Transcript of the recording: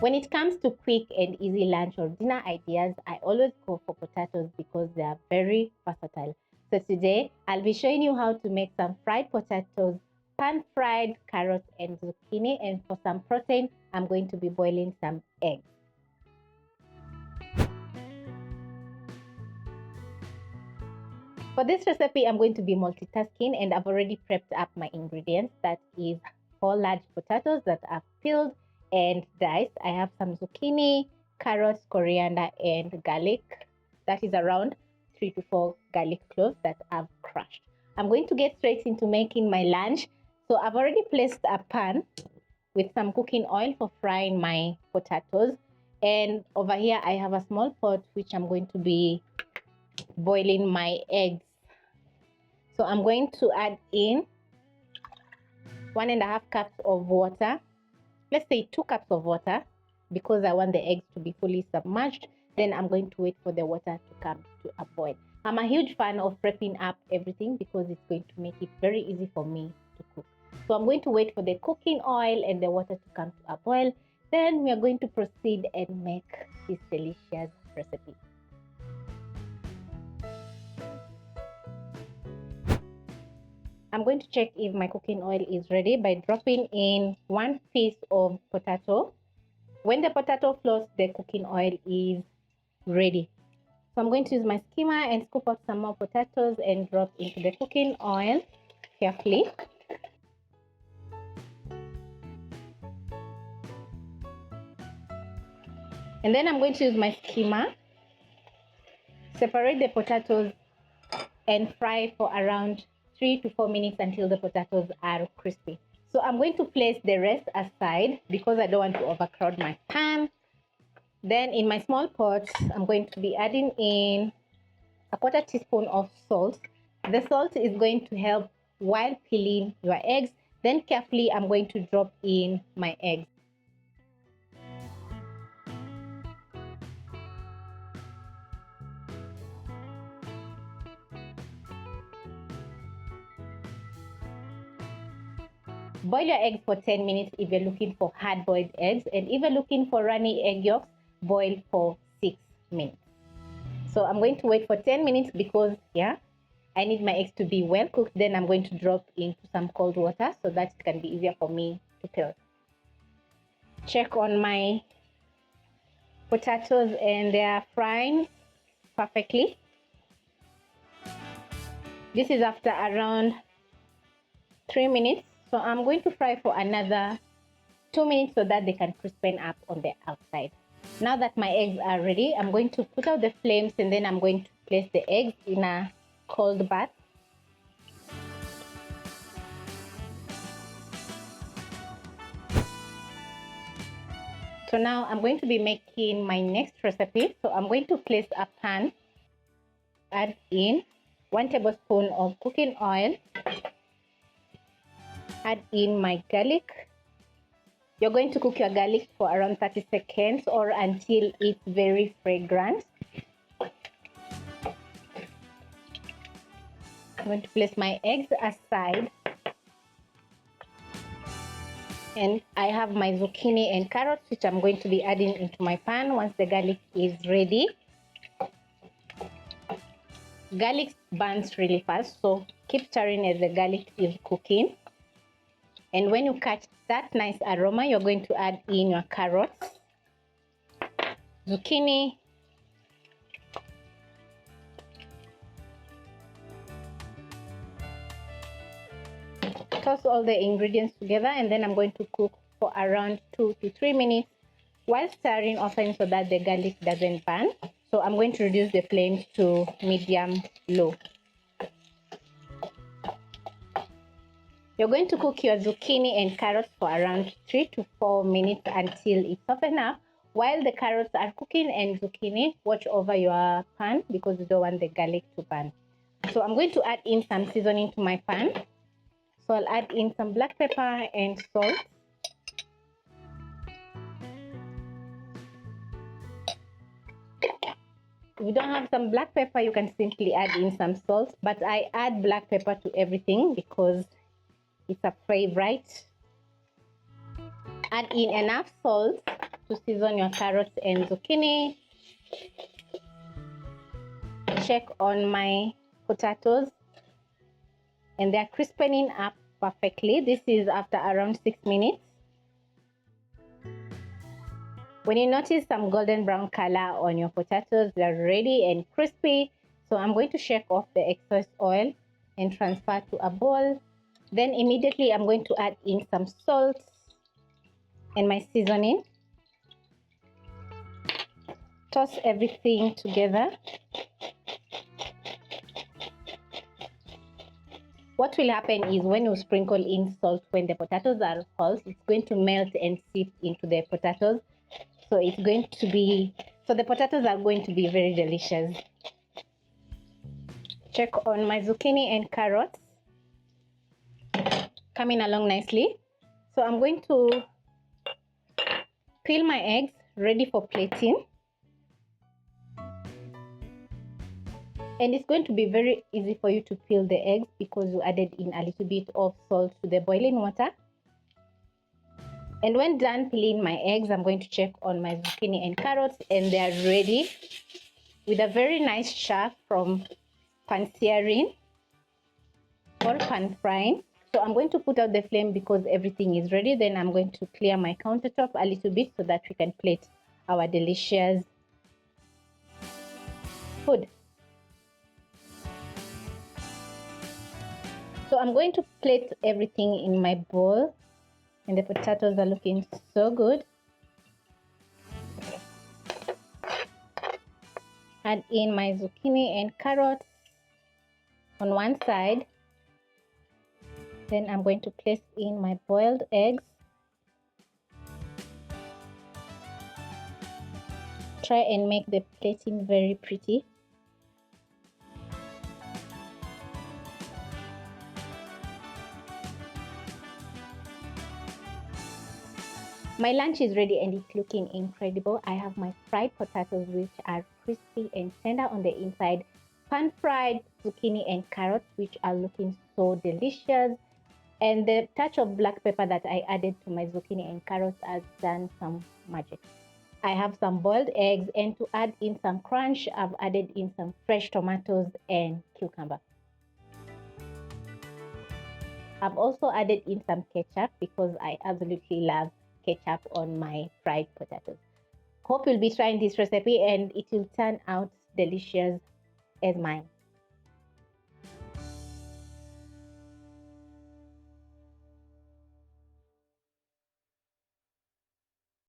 When it comes to quick and easy lunch or dinner ideas, I always go for potatoes because they are very versatile. So today, I'll be showing you how to make some fried potatoes, pan-fried carrots and zucchini, and for some protein, I'm going to be boiling some eggs. For this recipe, I'm going to be multitasking and I've already prepped up my ingredients. That is 4 large potatoes that I've peeled and diced. I have some zucchini, carrots, coriander, and garlic. That is around 3 to 4 garlic cloves that I've crushed. I'm going to get straight into making my lunch. So I've already placed a pan with some cooking oil for frying my potatoes. And over here, I have a small pot which I'm going to be boiling my eggs. So I'm going to add in 1.5 cups of water. Let's say 2 cups of water because I want the eggs to be fully submerged. Then I'm going to wait for the water to come to a boil. I'm a huge fan of prepping up everything because it's going to make it very easy for me to cook. So I'm going to wait for the cooking oil and the water to come to a boil. Then we are going to proceed and make this delicious recipe. I'm going to check if my cooking oil is ready by dropping in 1 piece of potato. When the potato floats, the cooking oil is ready. So I'm going to use my skimmer and scoop out some more potatoes and drop into the cooking oil carefully. And then I'm going to use my skimmer, separate the potatoes and fry for around 3 to 4 minutes until the potatoes are crispy. So I'm going to place the rest aside because I don't want to overcrowd my pan. Then in my small pot, I'm going to be adding in a 1/4 teaspoon of salt. The salt is going to help while peeling your eggs. Then carefully, I'm going to drop in my eggs. Boil your eggs for 10 minutes if you're looking for hard-boiled eggs, and if you're looking for runny egg yolks, boil for 6 minutes. So I'm going to wait for 10 minutes because, I need my eggs to be well cooked. Then I'm going to drop into some cold water so that it can be easier for me to peel. Check on my potatoes and they are frying perfectly. This is after around 3 minutes. So I'm going to fry for another 2 minutes so that they can crispen up on the outside. Now that my eggs are ready, I'm going to put out the flames and then I'm going to place the eggs in a cold bath. So now I'm going to be making my next recipe. So I'm going to place a pan, add in 1 tablespoon of cooking oil, add in my garlic. You're going to cook your garlic for around 30 seconds or until it's very fragrant. I'm going to place my eggs aside. And I have my zucchini and carrots, which I'm going to be adding into my pan once the garlic is ready. Garlic burns really fast, so keep stirring as the garlic is cooking. And when you catch that nice aroma, you're going to add in your carrots, zucchini, toss all the ingredients together, and then I'm going to cook for around 2 to 3 minutes while stirring often so that the garlic doesn't burn. So I'm going to reduce the flame to medium low. You're going to cook your zucchini and carrots for around 3 to 4 minutes until it's softened up. While the carrots are cooking and zucchini, watch over your pan because you don't want the garlic to burn. So I'm going to add in some seasoning to my pan. So I'll add in some black pepper and salt. If you don't have some black pepper, you can simply add in some salt. But I add black pepper to everything because it's a favorite. Add in enough salt to to season your carrots and zucchini. Check on my potatoes, and they're crispening up perfectly. This is after around 6 minutes. When you notice some golden brown color on your potatoes, they're ready and crispy. So I'm going to shake off the excess oil and transfer to a bowl. Then immediately I'm going to add in some salt and my seasoning. Toss everything together. What will happen is when you sprinkle in salt when the potatoes are whole, it's going to melt and seep into the potatoes. So the potatoes are going to be very delicious. Check on my zucchini and carrots. Coming along nicely. So I'm going to peel my eggs, ready for plating. And it's going to be very easy for you to peel the eggs because you added in a little bit of salt to the boiling water. And when done peeling my eggs, I'm going to check on my zucchini and carrots, and they are ready with a very nice char from pan searing or pan frying. So I'm going to put out the flame because everything is ready. Then I'm going to clear my countertop a little bit so that we can plate our delicious food. So I'm going to plate everything in my bowl, and the potatoes are looking so good. Add in my zucchini and carrots on one side. Then I'm going to place in my boiled eggs. Try and make the plating very pretty. My lunch is ready and it's looking incredible. I have my fried potatoes, which are crispy and tender on the inside, pan-fried zucchini and carrots, which are looking so delicious, and the touch of black pepper that I added to my zucchini and carrots has done some magic. I have some boiled eggs, and to add in some crunch, I've added in some fresh tomatoes and cucumber. I've also added in some ketchup because I absolutely love ketchup on my fried potatoes. Hope you'll be trying this recipe and it will turn out delicious as mine.